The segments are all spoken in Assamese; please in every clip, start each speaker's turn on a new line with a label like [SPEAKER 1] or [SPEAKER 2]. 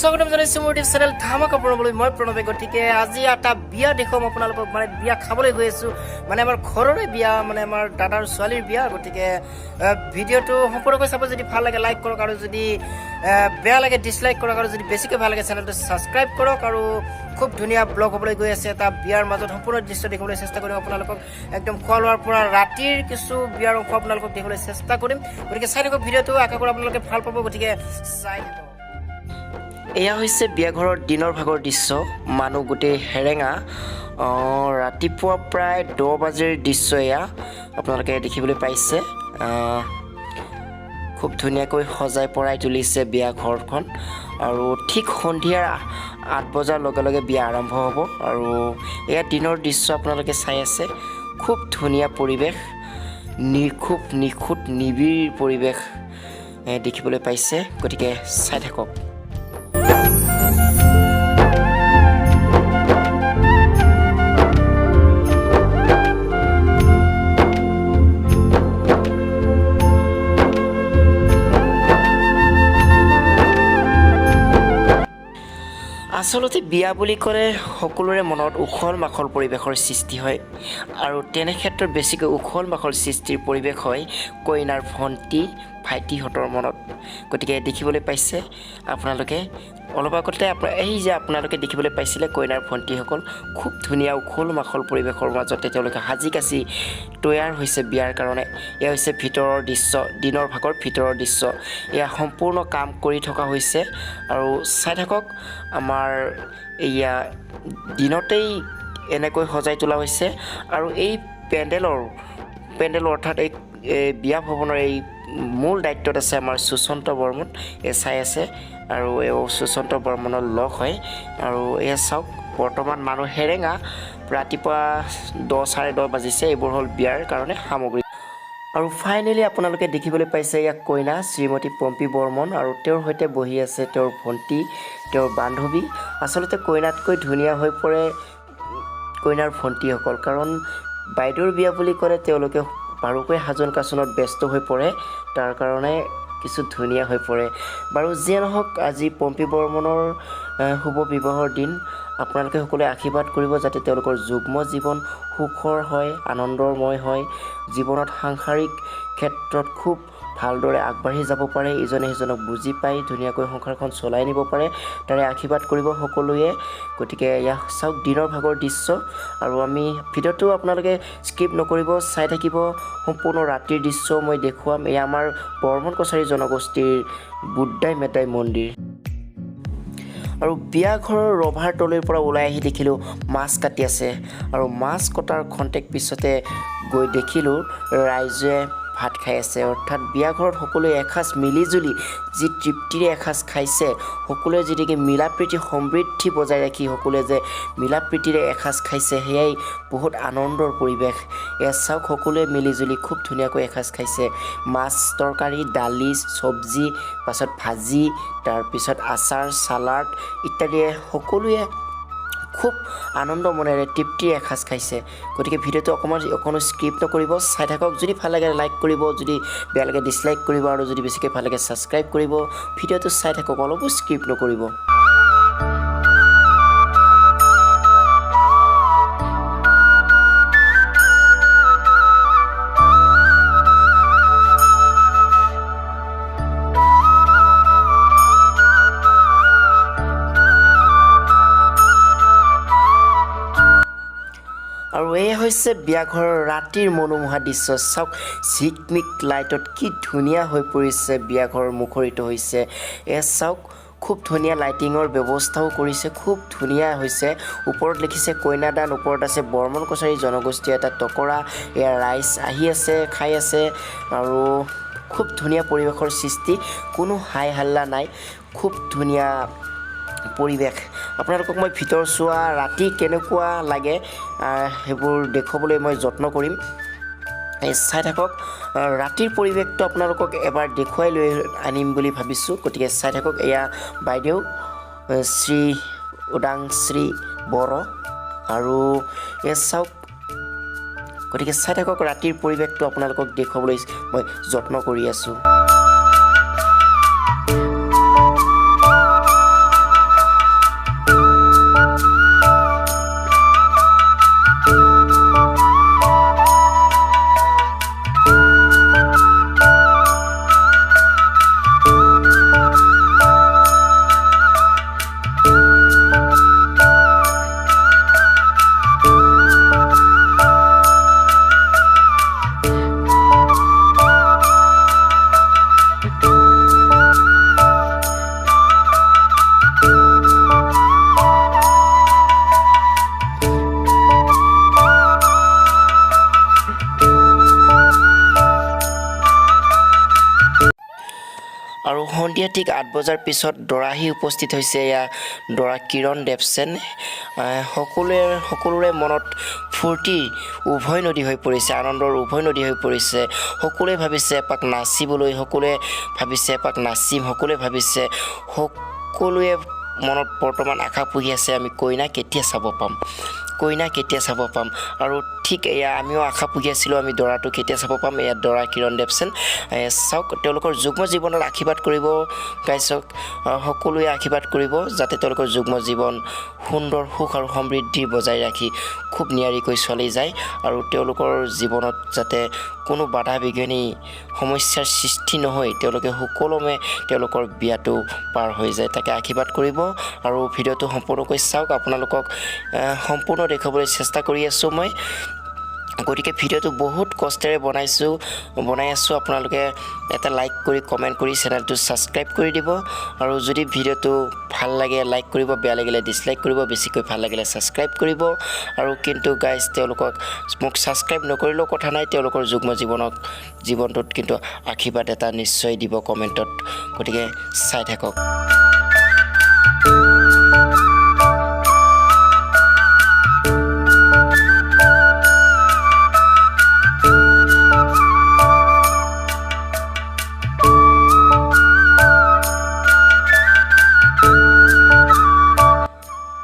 [SPEAKER 1] স্বাগতম জনাইছোঁ মোৰ ইউটিউব চেনেল ধামাকা প্ৰণৱলৈ মই প্ৰণৱে গতিকে আজি এটা বিয়া দেখুৱাম আপোনালোকক মানে বিয়া খাবলৈ গৈ আছোঁ মানে আমাৰ ঘৰৰে বিয়া মানে আমাৰ দাদাৰ ছোৱালীৰ বিয়া গতিকে ভিডিঅ'টো সম্পূৰ্ণকৈ চাব যদি ভাল লাগে লাইক কৰক আৰু যদি বেয়া লাগে ডিছলাইক কৰক আৰু যদি বেছিকৈ ভাল লাগে চেনেলটো ছাবস্ক্ৰাইব কৰক আৰু খুব ধুনীয়া ব্লগ হ'বলৈ গৈ আছে এটা বিয়াৰ মাজত সম্পূৰ্ণ দৃশ্য দেখিবলৈ চেষ্টা কৰিম আপোনালোকক একদম খোৱা লোৱাৰ পৰা ৰাতিৰ কিছু বিয়াৰ অংশ আপোনালোকক দেখিবলৈ চেষ্টা কৰিম গতিকে চাই থাকক ভিডিঅ'টো আশা কৰোঁ আপোনালোকে ভাল পাব গতিকে চাই থাকক এয়া হৈছে বিয়াঘৰৰ দিনৰ ভাগৰ দৃশ্য মানুহ গোটেই হেৰেঙা ৰাতিপুৱা প্ৰায় 10 বাজিৰ দৃশ্য এয়া আপোনালোকে দেখিবলৈ পাইছে খুব ধুনীয়াকৈ সজাই পৰাই তুলিছে বিয়া ঘৰখন আৰু ঠিক সন্ধিয়াৰ 8 বজাৰ লগে লগে বিয়া আৰম্ভ হ'ব আৰু এয়া দিনৰ দৃশ্য আপোনালোকে চাই আছে খুব ধুনীয়া পৰিৱেশ খুব নিখুঁত নিবিড় পৰিৱেশ দেখিবলৈ পাইছে গতিকে চাই থাকক আচলতে বিয়া বুলি ক'লে সকলোৰে মনত উখল মাখল পৰিৱেশৰ সৃষ্টি হয় আৰু তেনে ক্ষেত্ৰত বেছিকৈ উখল মাখল সৃষ্টিৰ পৰিৱেশ হয় কইনাৰ ভণ্টি ভাইটিহঁতৰ মনত গতিকে দেখিবলৈ পাইছে আপোনালোকে অলপ আগতে এই যে আপোনালোকে দেখিবলৈ পাইছিলে কইনাৰ ভণ্টিসকল খুব ধুনীয়া উখল মাখল পৰিৱেশৰ মাজতে তেওঁলোকে সাজি কাচি তৈয়াৰ হৈছে বিয়াৰ কাৰণে এয়া হৈছে ভিতৰৰ দৃশ্য দিনৰ ভাগৰ ভিতৰৰ দৃশ্য এয়া সম্পূৰ্ণ কাম কৰি থকা হৈছে আৰু চাই থাকক আমাৰ এয়া দিনতেই এনেকৈ সজাই তোলা হৈছে আৰু এই পেণ্ডেলৰ অৰ্থাৎ এই বিয়া ভৱনৰ এই মূল দায়িত্বত আছে আমাৰ সুশান্ত বৰ্মন চাই আছে আৰু এই সুশান্ত বৰ্মনৰ লগ হয় আৰু এয়া চাওক বৰ্তমান মানুহ হেৰেঙা ৰাতিপুৱা 10:30 বাজিছে এইবোৰ হ'ল বিয়াৰ কাৰণে সামগ্ৰী আৰু ফাইনেলি আপোনালোকে দেখিবলৈ পাইছে ইয়াক কইনা শ্ৰীমতী পম্পী বৰ্মন আৰু তেওঁৰ সৈতে বহি আছে তেওঁৰ ভণ্টি তেওঁৰ বান্ধৱী আচলতে কইনাতকৈ ধুনীয়া হৈ পৰে কইনাৰ ভণ্টিসকল কাৰণ বাইদেউৰ বিয়া বুলি ক'লে তেওঁলোকে বাৰুকৈ সাজোন কাচোনত ব্যস্ত হৈ পৰে তাৰ কাৰণে কিছু ধুনীয়া হৈ পৰে বাৰু যিয়ে নহওক আজি পম্পী বৰ্মনৰ শুভ বিবাহৰ দিন আপোনালোকে সকলোৱে আশীৰ্বাদ কৰিব যাতে তেওঁলোকৰ যুগ্ম জীৱন সুখৰ হয় আনন্দময় হয় জীৱনত সাংসাৰিক ক্ষেত্ৰত খুব ভালদৰে আগবাঢ়ি যাব পাৰে ইজনে সিজনক বুজি পাই ধুনীয়াকৈ সংসাৰখন চলাই নিব পাৰে তাৰে আশীৰ্বাদ কৰিব সকলোৱে গতিকে এয়া চাওক দিনৰ ভাগৰ দৃশ্য আৰু আমি ভিডিঅ'টো আপোনালোকে স্কিপ নকৰিব চাই থাকিব সম্পূৰ্ণ ৰাতিৰ দৃশ্য মই দেখুৱাম এয়া আমাৰ বৰ্মন কছাৰী জনগোষ্ঠীৰ বুদ্ধাই মেটাই মন্দিৰ আৰু বিয়া ঘৰৰ ৰভাৰ তলিৰ পৰা ওলাই আহি দেখিলোঁ মাছ কাটি আছে আৰু মাছ কটাৰ খন্তেক পিছতে গৈ দেখিলোঁ ৰাইজে ভাত খাই আছে অৰ্থাৎ বিয়া ঘৰত সকলোৱে এসাঁজ মিলিজুলি যি তৃপ্তিৰে এসাঁজ খাইছে সকলোৱে যিদিকে মিলা প্ৰীতি সমৃদ্ধি বজাই ৰাখি সকলোৱে যে মিলা প্ৰীতিৰে এসাঁজ খাইছে সেয়াই বহুত আনন্দৰ পৰিৱেশ এয়া চাওক সকলোৱে মিলিজুলি খুব ধুনীয়াকৈ এসাঁজ খাইছে মাছ তৰকাৰী দালি চব্জি পাছত ভাজি তাৰপিছত আচাৰ চালাড ইত্যাদিৰে সকলোৱে খুব আনন্দ মনেৰে তৃপ্তিৰে এসাঁজ খাইছে গতিকে ভিডিঅ'টো অকণো স্কিপ নকৰিব চাই থাকক যদি ভাল লাগে লাইক কৰিব যদি বেয়া লাগে ডিছলাইক কৰিব আৰু যদি বেছিকৈ ভাল লাগে ছাবস্ক্ৰাইব কৰিব ভিডিঅ'টো চাই থাকক অলপো স্কিপ নকৰিব আৰু এই হৈছে বিয়াঘৰৰ ৰাতিৰ মনোমোহা দৃশ্য চাওক ঝিকমিক লাইটত কি ধুনীয়া হৈ পৰিছে বিয়াঘৰ মুখৰিত হৈছে এয়া চাওক খুব ধুনীয়া লাইটিঙৰ ব্যৱস্থাও কৰিছে খুব ধুনীয়া হৈছে ওপৰত লিখিছে কইনাদান ওপৰত আছে বৰ্মন কছাৰী জনগোষ্ঠী এটা টকৰা এয়া ৰাইজ আহি আছে খাই আছে আৰু খুব ধুনীয়া পৰিৱেশৰ সৃষ্টি কোনো হাই হাল্লা নাই খুব ধুনীয়া পৰিৱেশ আপোনালোকক মই ভিতৰ চোৱা ৰাতি কেনেকুৱা লাগে সেইবোৰ দেখুৱাবলৈ মই যত্ন কৰিম চাই থাকক ৰাতিৰ পৰিৱেশটো আপোনালোকক এবাৰ দেখুৱাই লৈ আনিম বুলি ভাবিছোঁ গতিকে চাই থাকক এয়া বাইদেউ শ্ৰী উদাংশ্ৰী বড়ো আৰু এয়া চাওক গতিকে চাই থাকক ৰাতিৰ পৰিৱেশটো আপোনালোকক দেখুৱাবলৈ মই যত্ন কৰি আছোঁ আৰু সন্ধিয়া ঠিক 8 বজাৰ পিছত দৰা আহি উপস্থিত হৈছে এয়া দৰা কিৰণ দেৱসেন সকলোৰে মনত ফূৰ্তি উভয় নদী হৈ পৰিছে আনন্দৰ উভয় নদী হৈ পৰিছে সকলোৱে ভাবিছে এপাক নাচিবলৈ সকলোৱে ভাবিছে এপাক নাচিম সকলোৱে ভাবিছে সকলোৱে মনত বৰ্তমান আশা পুহি আছে আমি কইনা কেতিয়া চাব পাম আৰু ঠিক এয়া আমিও আশা পুহি আছিলোঁ আমি দৰাটো কেতিয়া চাব পাম এয়া দৰা কিৰণ দেৱসেন চাওক তেওঁলোকৰ যুগ্ম জীৱনত আশীৰ্বাদ কৰিব গাইছক সকলোৱে আশীৰ্বাদ কৰিব যাতে তেওঁলোকৰ যুগ্ম জীৱন সুন্দৰ সুখ আৰু সমৃদ্ধি বজাই ৰাখি খুব নিয়াৰিকৈ চলি যায় আৰু তেওঁলোকৰ জীৱনত যাতে কোনো বাধা বিঘিনি সমস্যাৰ সৃষ্টি নহয় তেওঁলোকে সুকলমে তেওঁলোকৰ বিয়াটো পাৰ হৈ যায় তাকে আশীৰ্বাদ কৰিব আৰু ভিডিঅ'টো সম্পূৰ্ণকৈ চাওক আপোনালোকক সম্পূৰ্ণ দেখাবলৈ চেষ্টা কৰি আছোঁ মই গতিকে ভিডিঅ'টো বহুত কষ্টেৰে বনাই আছোঁ আপোনালোকে এটা লাইক কৰি কমেণ্ট কৰি চেনেলটো ছাবস্ক্ৰাইব কৰি দিব আৰু যদি ভিডিঅ'টো ভাল লাগে লাইক কৰিব বেয়া লাগিলে ডিছলাইক কৰিব বেছিকৈ ভাল লাগিলে ছাবস্ক্ৰাইব কৰিব আৰু কিন্তু গাইজ তেওঁলোকক মোক ছাবস্ক্ৰাইব নকৰিলেও কথা নাই তেওঁলোকৰ যুগ্ম জীৱনটোত কিন্তু আশীৰ্বাদ এটা নিশ্চয় দিব কমেণ্টত গতিকে চাই থাকক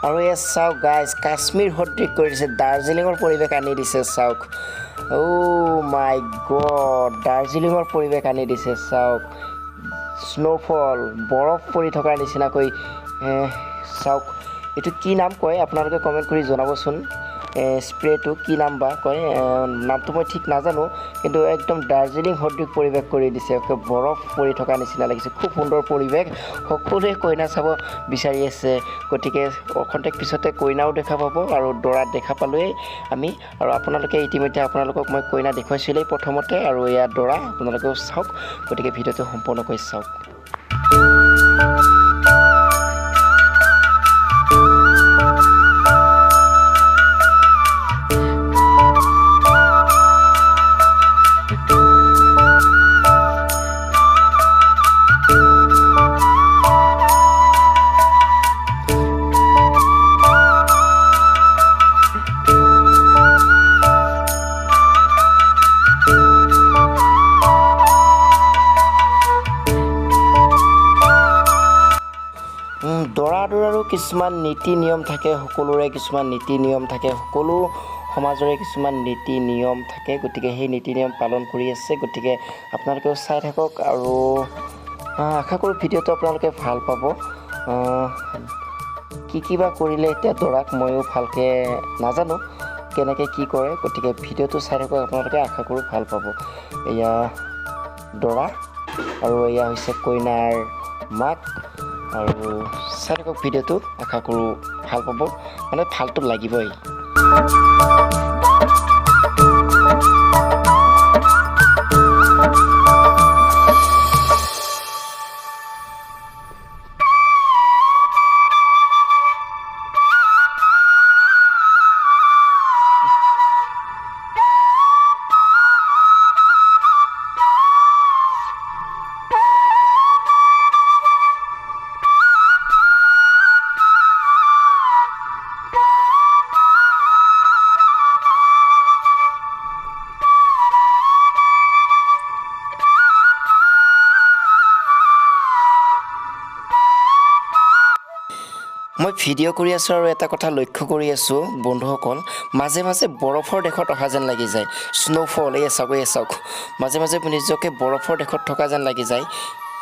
[SPEAKER 1] আৰু এয়া চাওক গাইজ কাশ্মীৰ সদৃশ কৰি দিছে দাৰ্জিলিঙৰ পৰিৱেশ আনি দিছে চাওক মাই গড দাৰ্জিলিঙৰ পৰিৱেশ আনি দিছে চাওক স্ন'ফল বৰফ পৰি থকাৰ নিচিনাকৈ চাওক এইটো কি নাম কয় আপোনালোকে কমেণ্ট কৰি জনাবচোন স্প্ৰেটো কি নাম বা কয় নামটো মই ঠিক নাজানো কিন্তু একদম দাৰ্জিলিং সদৃশ পৰিৱেশ কৰি দিছে বৰফ পৰি থকা নিচিনা লাগিছে খুব সুন্দৰ পৰিৱেশ সকলোৱে কইনা চাব বিচাৰি আছে গতিকে অখন্তেক পিছতে কইনাও দেখা পাব আৰু দৰা দেখা পালোৱেই আমি আৰু আপোনালোকে ইতিমধ্যে আপোনালোকক মই কইনা দেখুৱাইছিলেই প্ৰথমতে আৰু এয়া দৰা আপোনালোকেও চাওক গতিকে ভিডিঅ'টো সম্পূৰ্ণকৈ চাওক দৰাৰো কিছুমান নীতি নিয়ম থাকে সকলোৰে কিছুমান নীতি নিয়ম থাকে সকলো সমাজৰে কিছুমান নীতি নিয়ম থাকে গতিকে সেই নীতি নিয়ম পালন কৰি আছে গতিকে আপোনালোকেও চাই থাকক আৰু আশা কৰোঁ ভিডিঅ'টো আপোনালোকে ভাল পাব কি বা কৰিলে এতিয়া দৰাক ময়ো ভালকৈ নাজানো কেনেকৈ কি কৰে গতিকে ভিডিঅ'টো চাই থাকক আপোনালোকে আশা কৰোঁ ভাল পাব এয়া দৰা আৰু এয়া হৈছে কইনাৰ মাক আৰু চাই থাকক ভিডিঅ'টো আশা কৰোঁ ভাল পাব মানে ভালটো লাগিবই মই ভিডিঅ' কৰি আছোঁ আৰু এটা কথা লক্ষ্য কৰি আছোঁ বন্ধুসকল মাজে মাজে বৰফৰ দেশত অহা যেন লাগি যায় স্ন'ফল এই চাওক মাজে মাজে নিজকে বৰফৰ দেশত থকা যেন লাগি যায়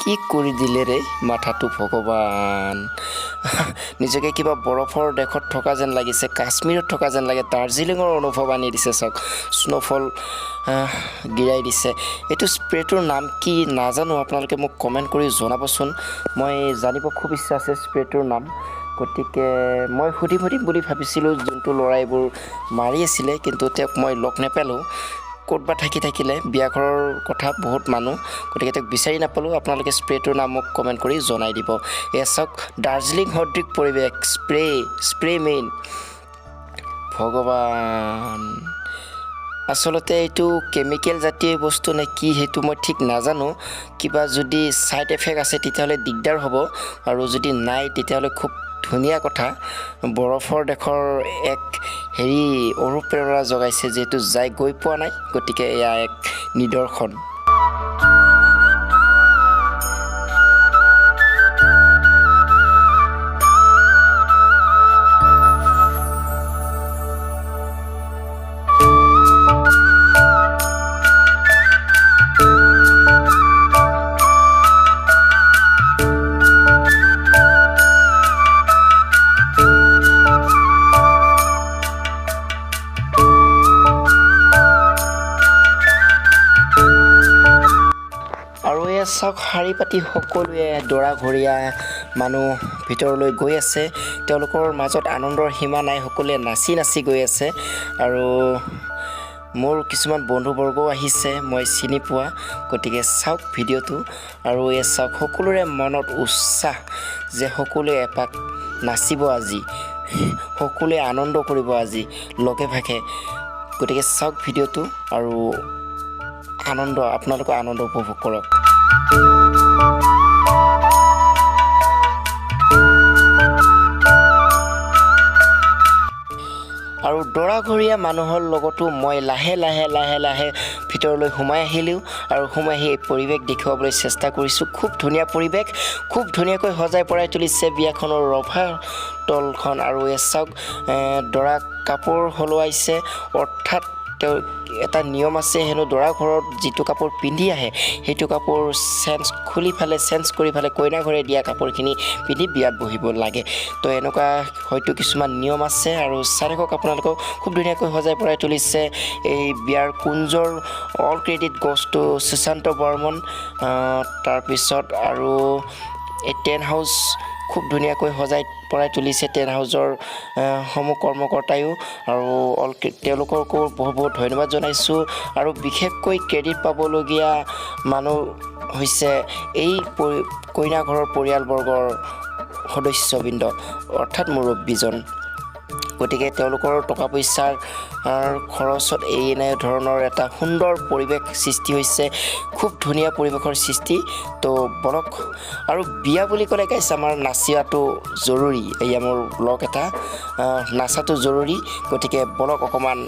[SPEAKER 1] কি কৰি দিলে ৰে মাথাটো ভগৱান নিজকে কিবা বৰফৰ দেশত থকা যেন লাগিছে কাশ্মীৰত থকা যেন লাগে দাৰ্জিলিঙৰ অনুভৱ আনি দিছে চাওক স্ন'ফল গিৰাই দিছে এইটো স্প্ৰেটোৰ নাম কি নাজানো আপোনালোকে মোক কমেণ্ট কৰি জনাবচোন মই জানিব খুব ইচ্ছা আছে স্প্ৰেটোৰ নাম গতিকে মই সুধিম বুলি ভাবিছিলোঁ যোনটো ল'ৰা এইবোৰ মাৰি আছিলে কিন্তু তেওঁক মই লগ নেপালোঁ ক'তবা থাকিলে বিয়াঘৰৰ কথা বহুত মানুহ, গতিকে তেওঁক বিচাৰি নাপালোঁ। আপোনালোকে স্প্ৰেটোৰ নাম মোক কমেণ্ট কৰি জনাই দিব। এয়া চাওক দাৰ্জিলিং সদৃশ পৰিৱেশ, স্প্ৰে মেইন। ভগৱান, আচলতে এইটো কেমিকেল জাতীয় বস্তু নে কি সেইটো মই ঠিক নাজানো। কিবা যদি ছাইড এফেক্ট আছে তেতিয়াহ'লে দিগদাৰ হ'ব, আৰু যদি নাই তেতিয়াহ'লে খুব ধুনীয়া কথা। বৰফৰ দেশৰ এক অনুপ্ৰেৰণা জগাইছে, যিহেতু গৈ পোৱা নাই, গতিকে এয়া এক নিদৰ্শন। আৰু এয়া চাওক শাৰী পাতি সকলোৱে দৰাঘৰীয়া মানুহ ভিতৰলৈ গৈ আছে। তেওঁলোকৰ মাজত আনন্দৰ সীমা নাই, সকলোৱে নাচি গৈ আছে। আৰু মোৰ কিছুমান বন্ধুবৰ্গও আহিছে মই চিনি পোৱা, গতিকে চাওক ভিডিঅ'টো। আৰু এয়া চাওক সকলোৰে মনত উৎসাহ যে সকলোৱে এপাক নাচিব আজি, সকলোৱে আনন্দ কৰিব আজি লগে ভাগে। গতিকে চাওক ভিডিঅ'টো আৰু আপোনালোকে আনন্দ উপভোগ কৰক। আৰু দৰাঘৰীয়া মানুহৰ লগতো মই লাহে লাহে ভিতৰলৈ সোমাই আহিলোঁ, আৰু সোমাই আহি এই পৰিৱেশ দেখুৱাবলৈ চেষ্টা কৰিছোঁ। খুব ধুনীয়া পৰিৱেশ, খুব ধুনীয়াকৈ সজাই পৰাই তুলিছে বিয়াখনৰ ৰভা তলখন। আৰু এই চাওক দৰা কাপোৰ সলোৱাইছে, অৰ্থাৎ তেওঁ এটা নিয়ম আছে হেনো, দৰা ঘৰত যিটো কাপোৰ পিন্ধি আহে সেইটো কাপোৰ চেঞ্জ কৰি ফালে কইনা ঘৰে দিয়া কাপোৰখিনি পিন্ধি বিয়াত বহিব লাগে। তো এনেকুৱা হয়তো কিছুমান নিয়ম আছে। আৰু চাই থাকক আপোনালোকক, খুব ধুনীয়াকৈ সজাই পৰাই তুলিছে এই বিয়াৰ কুঞ্জৰ। All credit goes to Sushant Barman. তাৰপিছত আৰু এই টেণ্ট হাউচ খুব ধুনীয়াকৈ সজাই পৰাই তুলিছে টেণ্ট হাউচৰ সমূহ কৰ্মকৰ্তায়ো, আৰু তেওঁলোককো বহুত ধন্যবাদ জনাইছোঁ। আৰু বিশেষকৈ ক্ৰেডিট পাবলগীয়া মানুহ হৈছে এই কইনা ঘৰৰ পৰিয়ালবৰ্গৰ সদস্যবৃন্দ, অৰ্থাৎ মুৰব্বীজন। গতিকে তেওঁলোকৰ টকা পইচাৰ খৰচত এনে ধৰণৰ এটা সুন্দৰ পৰিৱেশ সৃষ্টি হৈছে, খুব ধুনীয়া পৰিৱেশৰ সৃষ্টি। তো বলক, আৰু বিয়া বুলি ক'লে গাইছ আমাৰ নাচিয়াটো জৰুৰী। এয়া মোৰ ব্লগ এটা, নাচাটো জৰুৰী। গতিকে বলক অকণমান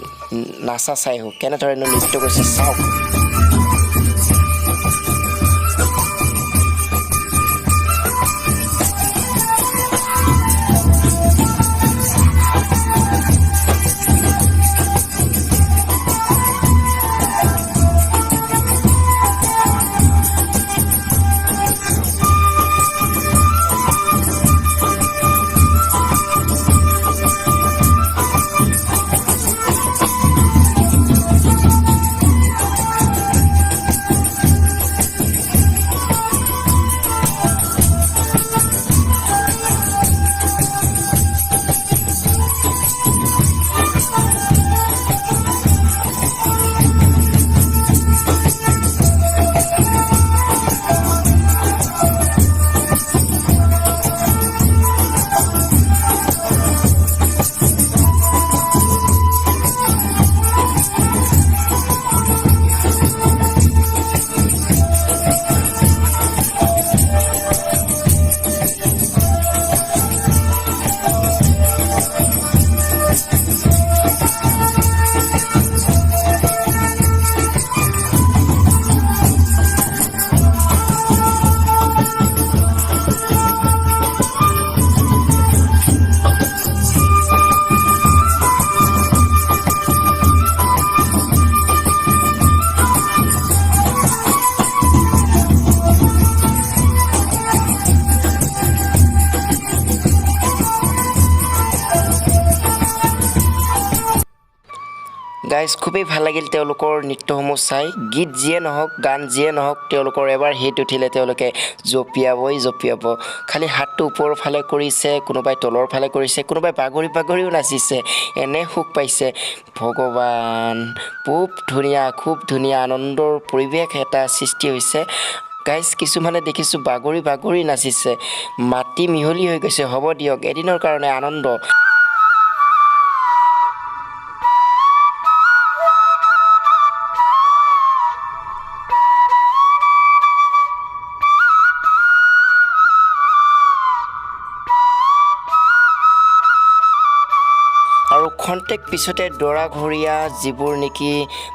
[SPEAKER 1] নাচা চাই হওক, কেনেধৰণে নৃত্য কৰিছে চাওক। গাইজ খুবেই ভাল লাগিল তেওঁলোকৰ নৃত্যসমূহ চাই গীত যিয়ে নহওক গান যিয়ে নহওক তেওঁলোকৰ এবাৰ হিট উঠিলে তেওঁলোকে জঁপিয়াব খালি হাতটো ওপৰৰ ফালে কৰিছে কোনোবাই তলৰ ফালে কৰিছে কোনোবাই বাগৰিও নাচিছে এনে সুখ পাইছে ভগৱান খুব ধুনীয়া আনন্দৰ পৰিৱেশ এটা সৃষ্টি হৈছে গাইজ কিছুমানে দেখিছোঁ বাগৰি নাচিছে মাটি মিহলি হৈ গৈছে হ'ব দিয়ক এদিনৰ কাৰণে আনন্দ আৰু খন্তেক পিছতে দৰাঘৰীয়া যিবোৰ নেকি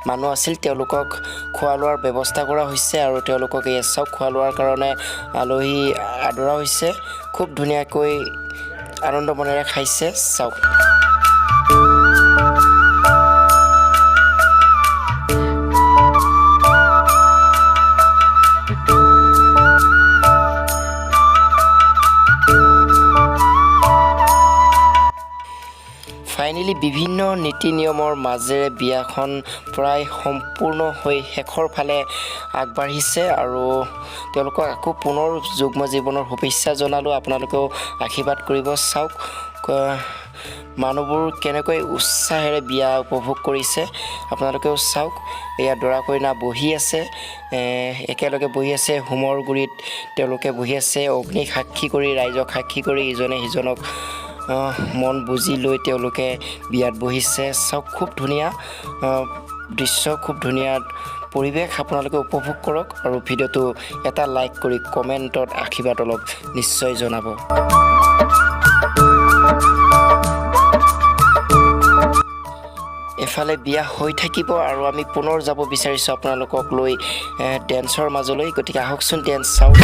[SPEAKER 1] মানুহ আছিল তেওঁলোকক খোৱা লোৱাৰ ব্যৱস্থা কৰা হৈছে আৰু তেওঁলোকক এই চাওক খোৱা লোৱাৰ কাৰণে আলহী আদৰা হৈছে খুব ধুনীয়াকৈ আনন্দ মনেৰে খাইছে চাওক ফাইনেলি বিভিন্ন নীতি নিয়মৰ মাজেৰে বিয়াখন প্ৰায় সম্পূৰ্ণ হৈ শেষৰ ফালে আগবাঢ়িছে আৰু তেওঁলোকক আকৌ পুনৰ যুগ্ম জীৱনৰ শুভেচ্ছা জনালোঁ আপোনালোকেও আশীৰ্বাদ কৰিব চাওক মানুহবোৰ কেনেকৈ উৎসাহেৰে বিয়া উপভোগ কৰিছে আপোনালোকেও চাওক এয়া দৰা কইনা বহি আছে একেলগে বহি আছে হোমৰ গুৰিত তেওঁলোকে বহি আছে অগ্নি সাক্ষী কৰি ৰাইজক সাক্ষী কৰি ইজনে সিজনক মন বুজি লৈ তেওঁলোকে বিয়াত বহিছে চাওক খুব ধুনীয়া দৃশ্য খুব ধুনীয়া পৰিৱেশ আপোনালোকে উপভোগ কৰক আৰু ভিডিঅ'টো এটা লাইক কৰি কমেণ্টত আশীৰ্বাদ অলপ নিশ্চয় জনাব এফালে বিয়া হৈ থাকিব আৰু আমি পুনৰ যাব বিচাৰিছোঁ আপোনালোকক লৈ ডেন্সৰ মাজলৈ গতিকে আহকচোন ডেন্স চাওক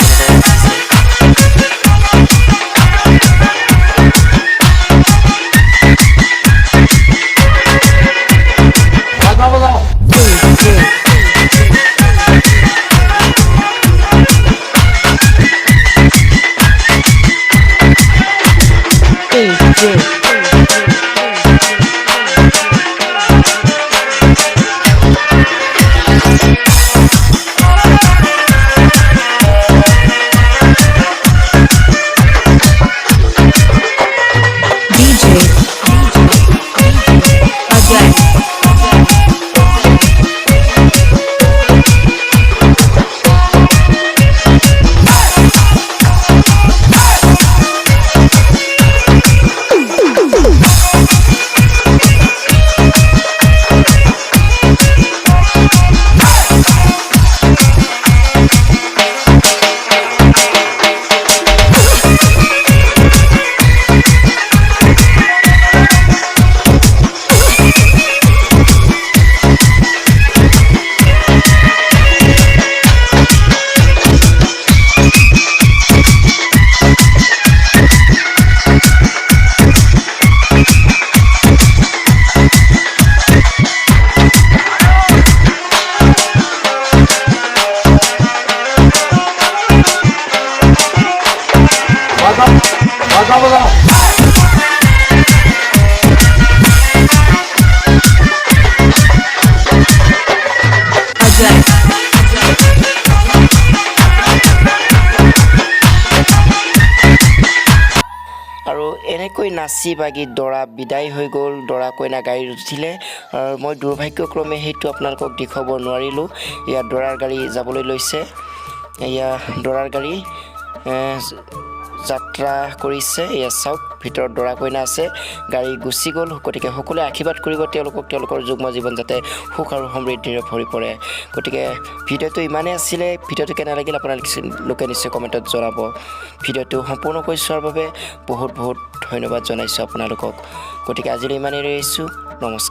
[SPEAKER 1] আৰু এনেকৈ নাচি বাগি দৰা বিদায় হৈ গ'ল দৰা কইনা গাড়ীত উঠিলে মই দুৰ্ভাগ্যক্ৰমে সেইটো আপোনালোকক দেখুৱাব নোৱাৰিলোঁ এয়া দৰাৰ গাড়ী যাবলৈ লৈছে এয়া দৰাৰ গাড়ী যাত্ৰা কৰিছে এয়া চাওক ভিতৰত দৰা কইনা আছে গাড়ী গুচি গ'ল গতিকে সকলোৱে আশীৰ্বাদ কৰিব তেওঁলোকক তেওঁলোকৰ যুগ্ম জীৱন যাতে সুখ আৰু সমৃদ্ধিৰে ভৰি পৰে গতিকে ভিডিঅ'টো ইমানেই আছিলে ভিডিঅ'টো কেনে লাগিল আপোনালোকে নিশ্চয় কমেণ্টত জনাব ভিডিঅ'টো সম্পূৰ্ণকৈ চোৱাৰ বাবে বহুত ধন্যবাদ জনাইছোঁ আপোনালোকক গতিকে আজিলৈ ইমানেই ৰৈছোঁ নমস্কাৰ